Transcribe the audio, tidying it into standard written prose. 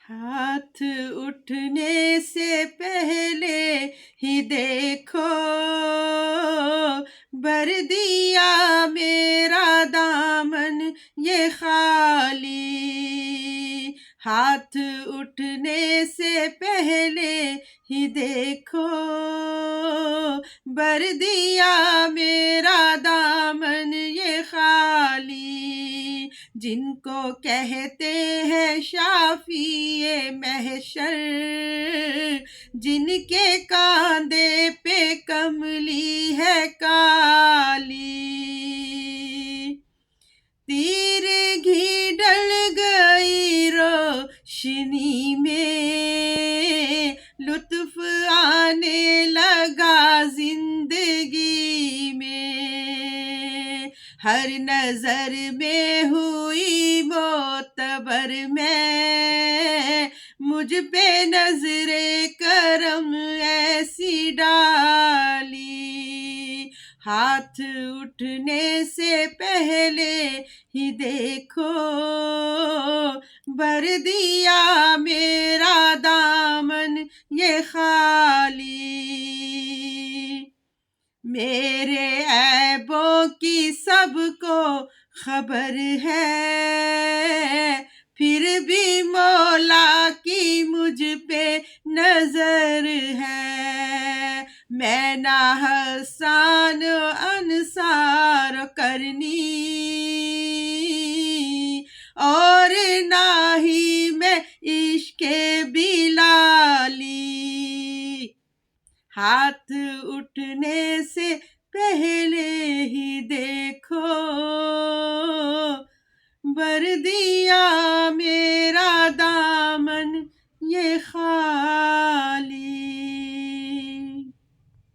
ہاتھ اٹھنے سے پہلے ہی دیکھو، بھر دیا میرا دامن یہ خالی۔ ہاتھ اٹھنے سے پہلے ہی دیکھو، بھر دیا میرا دامن یہ خالی۔ جن کو کہتے ہیں شافی محشر، جن کے کاندھے پہ کملی ہے کالی، تیرگی ڈل گئی روشنی میں، لطف آنے لگا زندگی میں۔ ہر نظر میں ہوئی معتبر میں، مجھ پہ نظر کرم ایسی ڈالی۔ ہاتھ اٹھنے سے پہلے ہی دیکھو، بھر دیا میرا دامن یہ خالی۔ میرے عیبوں کی سب کو خبر ہے، پھر بھی مولا کی مجھ پہ نظر ہے۔ میں نہ احسان و انصار کرنی، اور نہ ہی میں عشق بلالی۔ ہاتھ اٹھنے سے پہلے ہی دیکھو، بھر دیا میرا دامن یہ خالی۔